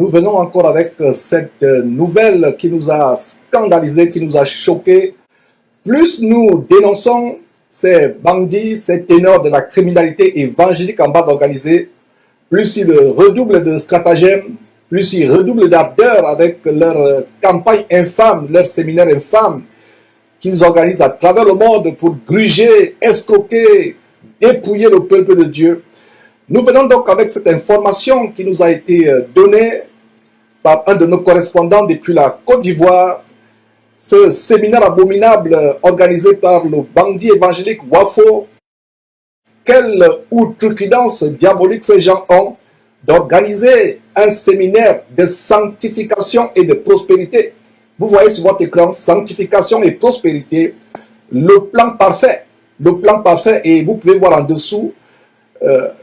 Nous venons encore avec cette nouvelle qui nous a scandalisé, qui nous a choqué. Plus nous dénonçons ces bandits, ces ténors de la criminalité évangélique en bande organisée, plus ils redoublent de stratagèmes, plus ils redoublent d'ardeur avec leur campagne infâme, leur séminaire infâme qu'ils organisent à travers le monde pour gruger, escroquer, dépouiller le peuple de Dieu. Nous venons donc avec cette information qui nous a été donnée par un de nos correspondants depuis la Côte d'Ivoire, ce séminaire abominable organisé par le bandit évangélique Wafo. Quelle outrecuidance diabolique ces gens ont d'organiser un séminaire de sanctification et de prospérité. Vous voyez sur votre écran, sanctification et prospérité, le plan parfait. Le plan parfait, et vous pouvez voir en dessous,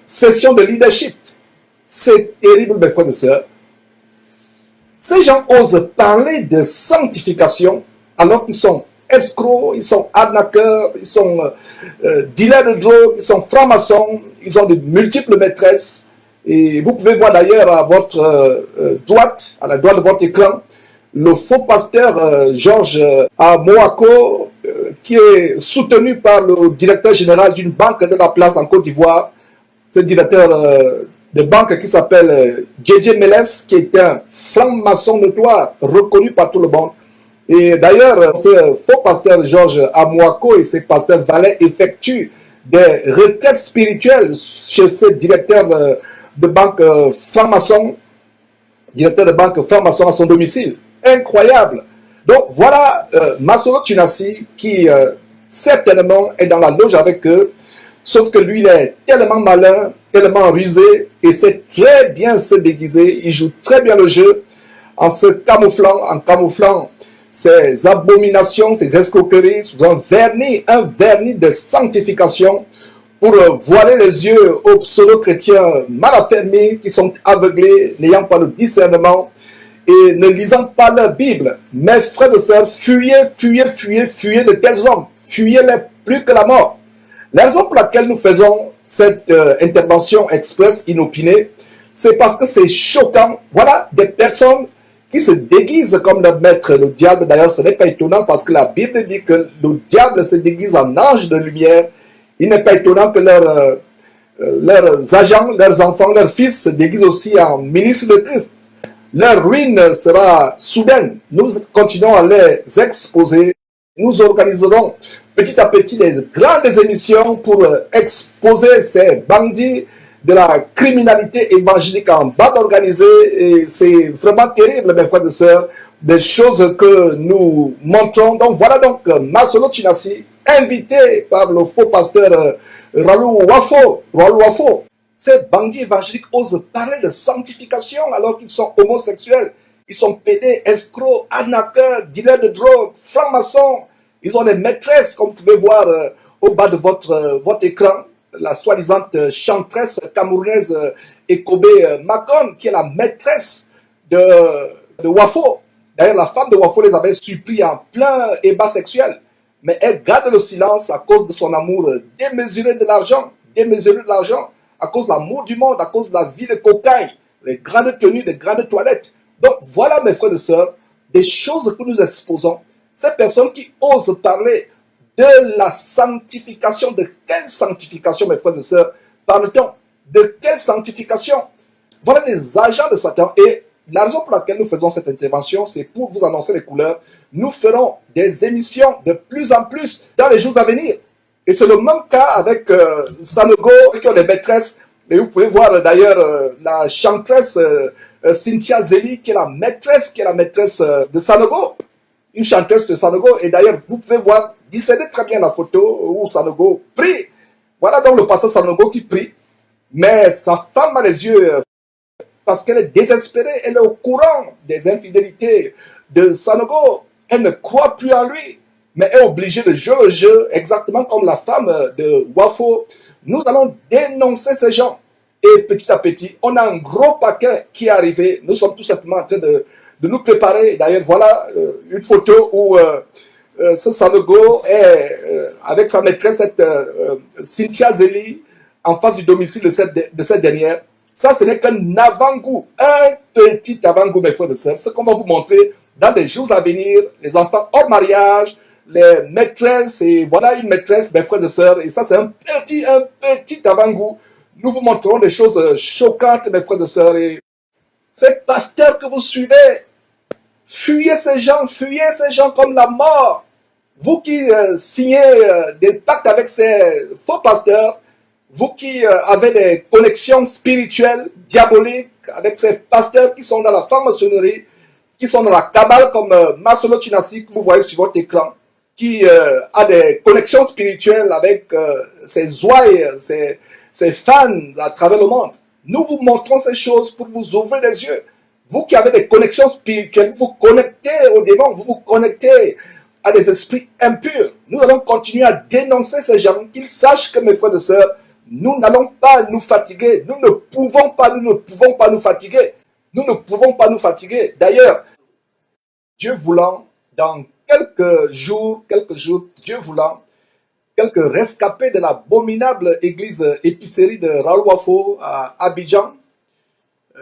session de leadership. C'est terrible, mes frères et sœurs. Ces gens osent parler de sanctification alors qu'ils sont escrocs, ils sont arnaqueurs, ils sont dealers de drogue, ils sont francs-maçons, ils ont de multiples maîtresses. Et vous pouvez voir d'ailleurs à votre droite, à la droite de votre écran, le faux pasteur Georges Amoako, qui est soutenu par le directeur général d'une banque de la place en Côte d'Ivoire, ce directeur de banque qui s'appelle JJ Meles, qui est un franc-maçon notoire, reconnu par tout le monde. Et d'ailleurs, ce faux pasteur Georges Amoako et ses pasteurs valets effectuent des retraites spirituelles chez ce directeur de banque franc-maçon, directeur de banque franc-maçon à son domicile. Incroyable. Donc voilà Masolo Tunasi qui certainement est dans la loge avec eux, sauf que lui il est tellement malin, tellement rusé, et sait très bien se déguiser, il joue très bien le jeu en se camouflant, en camouflant ses abominations, ses escroqueries sous un vernis de sanctification pour voiler les yeux aux pseudo-chrétiens mal affermis qui sont aveuglés, n'ayant pas le discernement et ne lisant pas leur Bible. Mes frères et sœurs, fuyez de tels hommes, fuyez-les plus que la mort. La raison pour laquelle nous faisons cette intervention express inopinée, c'est parce que c'est choquant. Voilà des personnes qui se déguisent comme leur maître, le diable. D'ailleurs, ce n'est pas étonnant parce que la Bible dit que le diable se déguise en ange de lumière. Il n'est pas étonnant que leurs agents, leurs enfants, leurs fils se déguisent aussi en ministres de Christ. Leur ruine sera soudaine. Nous continuons à les exposer. Nous organiserons petit à petit des grandes émissions pour exposer ces bandits de la criminalité évangélique en bande organisée. Et c'est vraiment terrible, mes frères et sœurs, des choses que nous montrons. Donc voilà donc Masolo Tunasi, invité par le faux pasteur Ralou Wafo. Ces bandits évangéliques osent parler de sanctification alors qu'ils sont homosexuels. Ils sont pédés, escrocs, arnaqueurs, dealers de drogue, francs-maçons. Ils ont des maîtresses, comme vous pouvez voir au bas de votre écran, la soi-disant chanteresse camerounaise Ekobe Makon, qui est la maîtresse de Wafo. D'ailleurs, la femme de Wafo les avait surpris en plein ébat sexuel. Mais elle garde le silence à cause de son amour démesuré de l'argent, à cause de l'amour du monde, à cause de la vie de cocaïne, les grandes tenues, les grandes toilettes. Donc voilà, mes frères et sœurs, des choses que nous exposons. Ces personnes qui osent parler de la sanctification, de quelle sanctification, mes frères et sœurs, parle-t-on? De quelle sanctification? Voilà des agents de Satan. Et la raison pour laquelle nous faisons cette intervention, c'est pour vous annoncer les couleurs. Nous ferons des émissions de plus en plus dans les jours à venir. Et c'est le même cas avec Sanogo, qui ont des maîtresses. Et vous pouvez voir d'ailleurs la chanteresse Cynthia Zeli, qui est la maîtresse de Sanogo. Une chanteuse de Sanogo. Et d'ailleurs, vous pouvez voir, discerner très bien la photo où Sanogo prie. Voilà donc le pasteur Sanogo qui prie. Mais sa femme a les yeux parce qu'elle est désespérée. Elle est au courant des infidélités de Sanogo. Elle ne croit plus en lui. Mais est obligée de jouer le jeu exactement comme la femme de Wafo. Nous allons dénoncer ces gens. Et petit à petit, on a un gros paquet qui est arrivé. Nous sommes tout simplement en train de nous préparer. D'ailleurs, voilà une photo où ce Sanogo est avec sa maîtresse, cette Cynthia Zeli, en face du domicile de cette dernière. Ça, ce n'est qu'un avant-goût, un petit avant-goût, mes frères et sœurs. Ce qu'on va vous montrer dans les jours à venir, les enfants hors mariage, les maîtresses, et voilà une maîtresse, mes frères et sœurs. Et ça, c'est un petit avant-goût. Nous vous montrerons des choses choquantes, mes frères et sœurs. Et ces pasteurs que vous suivez, fuyez ces gens comme la mort. Vous qui signez des pactes avec ces faux pasteurs, vous qui avez des connexions spirituelles, diaboliques, avec ces pasteurs qui sont dans la franc-maçonnerie, qui sont dans la cabale comme Masolo Chinasi, que vous voyez sur votre écran, qui a des connexions spirituelles avec ses ouailles, ses fans à travers le monde. Nous vous montrons ces choses pour vous ouvrir les yeux. Vous qui avez des connexions spirituelles, vous vous connectez aux démons, vous vous connectez à des esprits impurs. Nous allons continuer à dénoncer ces gens, qu'ils sachent que mes frères et sœurs, nous n'allons pas nous fatiguer. Nous ne pouvons pas nous fatiguer. Nous ne pouvons pas nous fatiguer. D'ailleurs, Dieu voulant, dans quelques jours, Dieu voulant, quelques rescapés de l'abominable église épicerie de Raoul Wafo à Abidjan,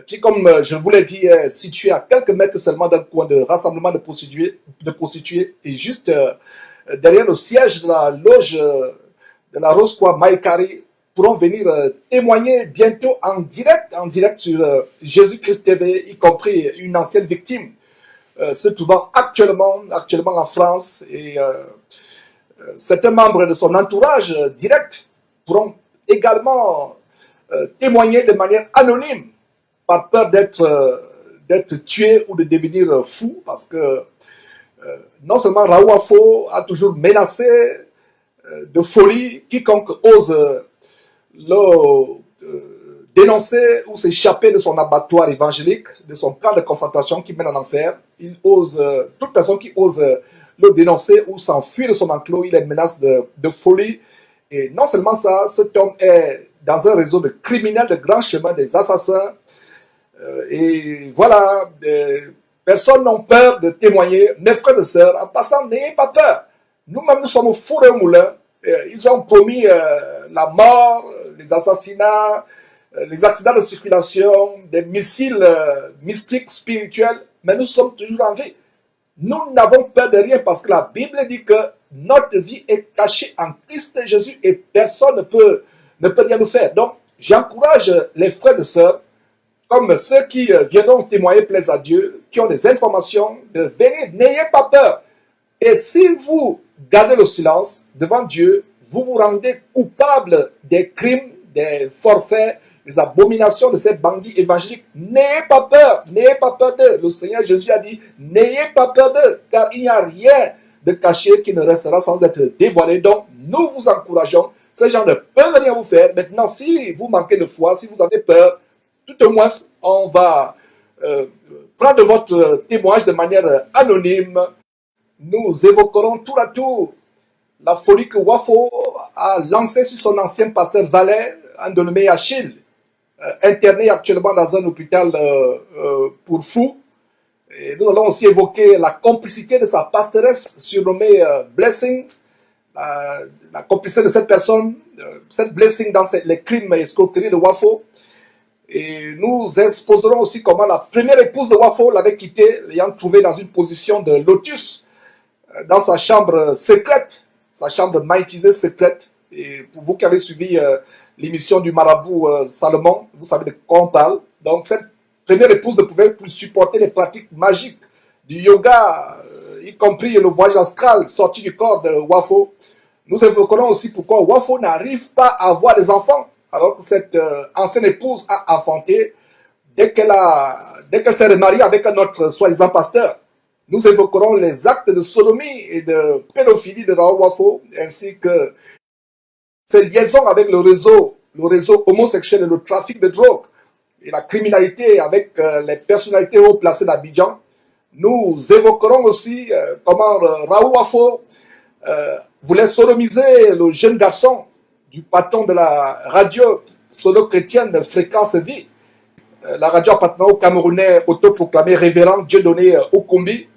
qui, comme je vous l'ai dit, est située à quelques mètres seulement d'un coin de rassemblement de prostituées et juste derrière le siège de la loge de la Rose-Croix Maïkari, pourront venir témoigner bientôt en direct sur Jésus-Christ TV, y compris une ancienne victime se trouvant actuellement en France, et certains membres de son entourage direct pourront également témoigner de manière anonyme, par peur d'être tués ou de devenir fous, parce que non seulement Raoul Wafo a toujours menacé de folie quiconque ose le dénoncer ou s'échapper de son abattoir évangélique, de son camp de concentration qui mène en enfer. Il ose, toute personne qui ose le dénoncer ou s'enfuir de son enclos, il les menace de folie. Et non seulement ça, cet homme est dans un réseau de criminels de grand chemin, des assassins. Et voilà, personnes n'ont peur de témoigner. Mes frères et sœurs, en passant, n'ayez pas peur. Nous-mêmes, nous sommes au four et au moulin. Ils ont promis la mort, les assassinats, les accidents de circulation, des missiles mystiques, spirituels, mais nous sommes toujours en vie. Nous n'avons peur de rien parce que la Bible dit que notre vie est cachée en Christ Jésus et personne ne peut rien nous faire. Donc, j'encourage les frères et sœurs, comme ceux qui viendront témoigner plaise à Dieu, qui ont des informations, de venir, n'ayez pas peur. Et si vous gardez le silence devant Dieu, vous vous rendez coupable des crimes, des forfaits, des abominations de ces bandits évangéliques. N'ayez pas peur d'eux. Le Seigneur Jésus a dit, n'ayez pas peur d'eux, car il n'y a rien de caché qui ne restera sans être dévoilé. Donc, nous vous encourageons. Ces gens ne peuvent rien vous faire. Maintenant, si vous manquez de foi, si vous avez peur, tout au moins, on va prendre votre témoignage de manière anonyme. Nous évoquerons tour à tour la folie que Wafo a lancée sur son ancien pasteur Valais, un dénommé Achille, interné actuellement dans un hôpital pour fous. Et nous allons aussi évoquer la complicité de sa pastoresse surnommée Blessing, la complicité de cette personne, cette Blessing dans les crimes et escroqueries de Wafo. Et nous exposerons aussi comment la première épouse de Wafo l'avait quitté, l'ayant trouvé dans une position de lotus dans sa chambre secrète, sa chambre maïtisée secrète. Et pour vous qui avez suivi l'émission du marabout Salomon, vous savez de quoi on parle. Donc cette première épouse ne pouvait plus supporter les pratiques magiques du yoga, y compris le voyage astral sorti du corps de Wafo. Nous évoquerons aussi pourquoi Wafo n'arrive pas à avoir des enfants, alors que cette ancienne épouse a enfanté dès qu'elle s'est remariée avec un autre soi-disant pasteur. Nous évoquerons les actes de sodomie et de pédophilie de Raoul Wafo, ainsi que ses liaisons avec le réseau homosexuel et le trafic de drogue, et la criminalité avec les personnalités haut placées d'Abidjan. Nous évoquerons aussi comment Raoul Wafo voulait sodomiser le jeune garçon du patron de la radio solo-chrétienne Fréquence Vie, la radio appartenant au Camerounais autoproclamé révérend Dieudonné Okombi.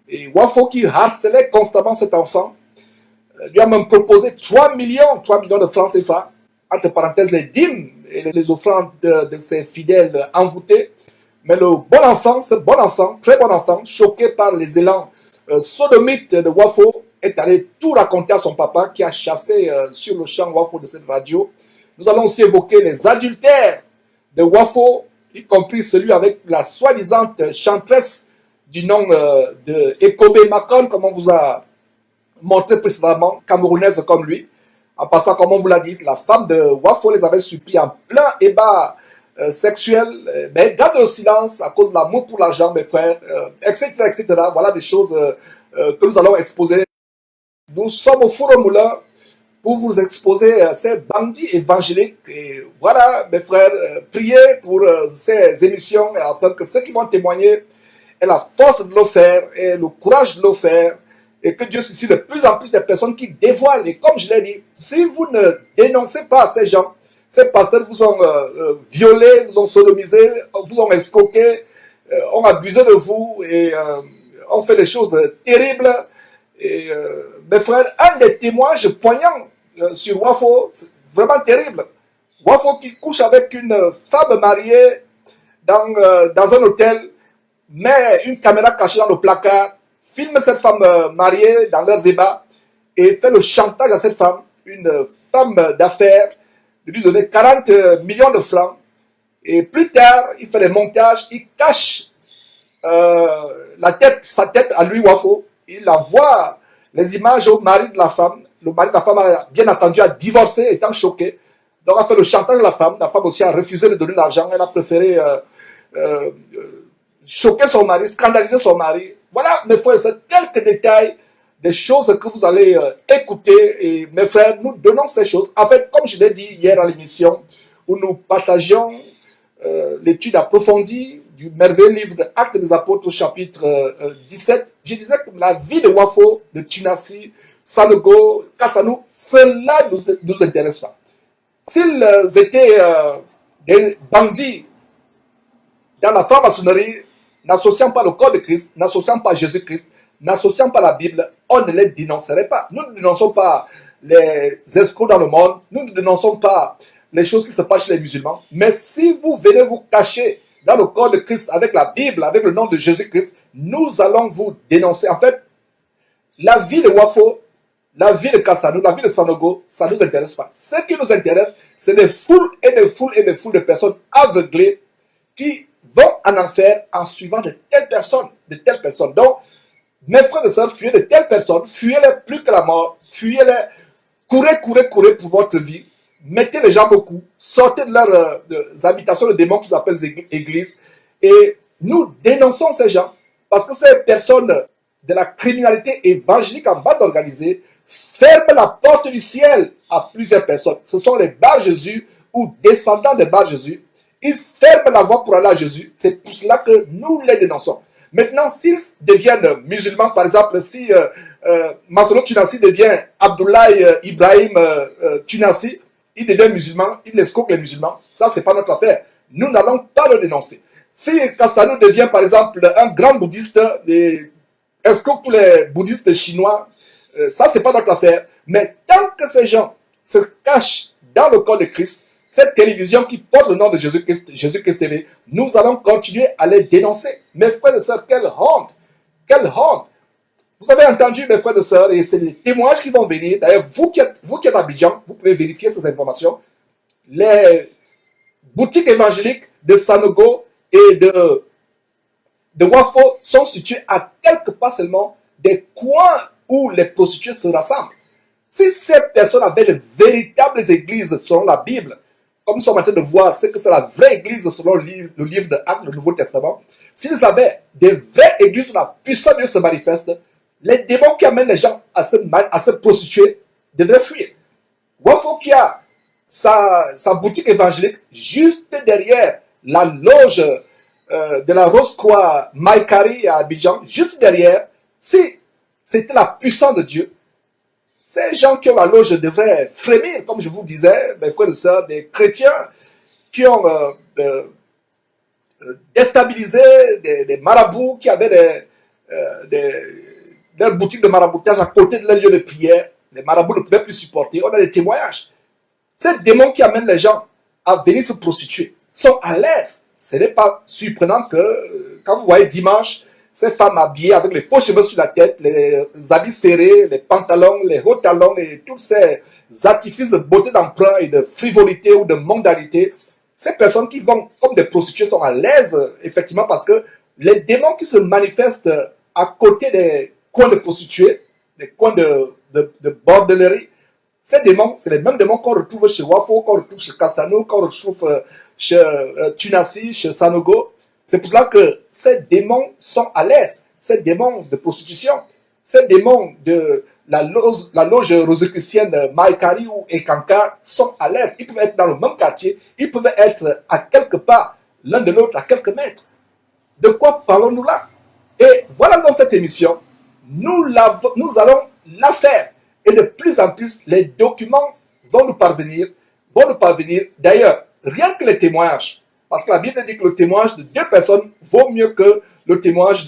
Et Wafo, qui harcelait constamment cet enfant, lui a même proposé 3 millions de francs CFA entre parenthèses, les dîmes et les offrandes de ses fidèles envoûtés. Mais le bon enfant, ce bon enfant, très bon enfant, choqué par les élans sodomites de Wafo, est allé tout raconter à son papa qui a chassé sur le champ Wafo de cette radio. Nous allons aussi évoquer les adultères de Wafo, y compris celui avec la soi-disant chantresse du nom de Ekobe Makon, comme on vous a montré précédemment, camerounaise comme lui. En passant, comme on vous l'a dit, la femme de Wafo les avait suppliés en plein ébat sexuel, mais garde le silence à cause de l'amour pour l'argent, mes frères, etc., etc. Voilà des choses que nous allons exposer. Nous sommes au Four au Moulin pour vous exposer ces bandits évangéliques. Et voilà, mes frères, priez pour ces émissions afin que ceux qui vont témoigner aient la force de le faire et le courage de le faire. Et que Dieu suscite de plus en plus de personnes qui dévoilent. Et comme je l'ai dit, si vous ne dénoncez pas ces gens, ces pasteurs vous ont violé, vous ont sodomisé, vous ont escroqué, ont abusé de vous et ont fait des choses terribles. Et mes frères, un des témoignages poignants sur Wafo, c'est vraiment terrible. Wafo qui couche avec une femme mariée dans un hôtel, met une caméra cachée dans le placard, filme cette femme mariée dans leurs ébats et fait le chantage à cette femme, une femme d'affaires, de lui donner 40 millions de francs. Et plus tard, il fait des montages, il cache sa tête à lui, Wafo. Il envoie les images au mari de la femme. Le mari de la femme a bien entendu a divorcé, étant choqué. Donc, a fait le chantage à la femme. La femme aussi a refusé de donner l'argent. Elle a préféré choquer son mari, scandaliser son mari. Voilà, mes frères, c'est quelques détails des choses que vous allez écouter. Et mes frères, nous donnons ces choses. En fait, comme je l'ai dit hier à l'émission, où nous partagions l'étude approfondie du merveilleux livre de Actes des Apôtres, chapitre 17, je disais que la vie de Wafo, de Tunasi, Sanogo, Kassanou, cela ne nous intéresse pas. S'ils étaient des bandits dans la franc-maçonnerie, n'associant pas le corps de Christ, n'associant pas Jésus-Christ, n'associant pas la Bible, on ne les dénoncerait pas. Nous ne dénonçons pas les escrocs dans le monde, nous ne dénonçons pas les choses qui se passent chez les musulmans. Mais si vous venez vous cacher dans le corps de Christ avec la Bible, avec le nom de Jésus-Christ, nous allons vous dénoncer. En fait, la vie de Wafo, la vie de Kassanou, la vie de Sanogo, ça ne nous intéresse pas. Ce qui nous intéresse, c'est des foules et des foules et des foules de personnes aveuglées qui vont en enfer en suivant de telles personnes, de telles personnes. Donc, mes frères et sœurs, fuyez de telles personnes, fuyez-les plus que la mort, fuyez-les, courez, courez, courez pour votre vie, mettez les jambes au cou, sortez de leurs habitations de démons qu'ils appellent églises, et nous dénonçons ces gens, parce que ces personnes de la criminalité évangélique en bande organisée ferment la porte du ciel à plusieurs personnes. Ce sont les Bar-Jésus ou descendants des Bar-Jésus. Ils ferment la voie pour aller à Jésus. C'est pour cela que nous les dénonçons. Maintenant, s'ils deviennent musulmans, par exemple, si Masolo Tunasi devient Abdoulaye Ibrahim Tunasi, il devient musulman, il escroque les musulmans, ça, c'est pas notre affaire. Nous n'allons pas le dénoncer. Si Kassanou devient, par exemple, un grand bouddhiste et escroque tous les bouddhistes chinois, ça, c'est pas notre affaire. Mais tant que ces gens se cachent dans le corps de Christ, cette télévision qui porte le nom de Jésus-Christ, Jésus-Christ TV, nous allons continuer à les dénoncer. Mes frères et sœurs, quelle honte! Quelle honte! Vous avez entendu, mes frères et sœurs, et c'est les témoignages qui vont venir. D'ailleurs, vous qui êtes à Abidjan, vous pouvez vérifier ces informations. Les boutiques évangéliques de Sanogo et de Wafo sont situées à quelques pas seulement des coins où les prostituées se rassemblent. Si ces personnes avaient de véritables églises selon la Bible, comme nous sommes en train de voir ce que c'est la vraie église selon le livre de Actes, le Nouveau Testament, s'ils avaient des vraies églises où la puissance de Dieu se manifeste, les démons qui amènent les gens à se prostituer devraient fuir. Wafo qui a sa boutique évangélique juste derrière la loge de la Rose-Croix Maïkari à Abidjan, juste derrière, si c'était la puissance de Dieu, ces gens qui ont la loge devraient frémir, comme je vous disais, mes frères et sœurs, des chrétiens qui ont déstabilisé des marabouts qui avaient leurs boutiques de maraboutage à côté de leur lieu de prière. Les marabouts ne pouvaient plus supporter. On a des témoignages. Ces démons qui amènent les gens à venir se prostituer sont à l'aise. Ce n'est pas surprenant que, quand vous voyez dimanche, ces femmes habillées avec les faux cheveux sur la tête, les habits serrés, les pantalons, les hauts talons et tous ces artifices de beauté d'emprunt et de frivolité ou de mondanité, ces personnes qui vont comme des prostituées sont à l'aise, effectivement, parce que les démons qui se manifestent à côté des coins de prostituées, des coins de bordellerie, ces démons, c'est les mêmes démons qu'on retrouve chez Wafo, qu'on retrouve chez Castano, qu'on retrouve chez Tunasi, chez Sanogo. C'est pour cela que ces démons sont à l'aise. Ces démons de prostitution, ces démons de la loge rosicrucienne Maïkari ou Ekanka sont à l'aise. Ils peuvent être dans le même quartier, ils peuvent être à quelque part, l'un de l'autre, à quelques mètres. De quoi parlons-nous là? Et voilà, dans cette émission, nous allons la faire. Et de plus en plus, les documents vont nous parvenir. D'ailleurs, rien que les témoignages. Parce que la Bible dit que le témoignage de 2 personnes vaut mieux que le témoignage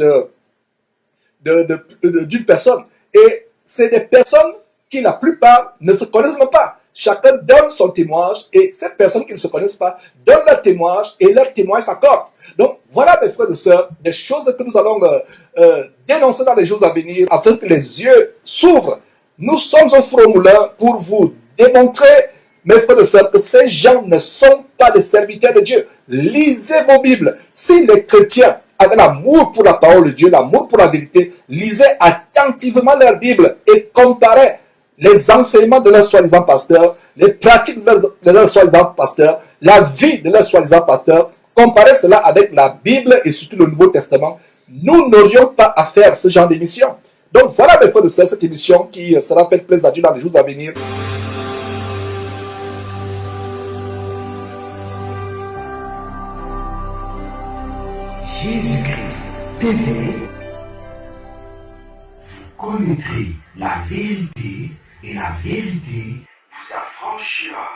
d'une personne. Et c'est des personnes qui, la plupart, ne se connaissent même pas. Chacun donne son témoignage et ces personnes qui ne se connaissent pas donnent leur témoignage et leur témoignage s'accorde. Donc, voilà, mes frères et sœurs, des choses que nous allons dénoncer dans les jours à venir afin que les yeux s'ouvrent. Nous sommes au Front Moulin pour vous démontrer, mes frères et sœurs, que ces gens ne sont pas des serviteurs de Dieu. Lisez vos Bibles. Si les chrétiens avaient l'amour pour la parole de Dieu, l'amour pour la vérité, lisez attentivement leur Bible et comparez les enseignements de leurs soi-disant pasteurs, les pratiques de leurs soi-disant pasteurs, la vie de leurs soi-disant pasteurs. Comparez cela avec la Bible et surtout le Nouveau Testament. Nous n'aurions pas à faire ce genre d'émission. Donc voilà, mes frères et sœurs, cette émission qui sera faite plaisir à Dieu dans les jours à venir. Jésus-Christ TV, vous connaîtrez la vérité et la vérité vous affranchira.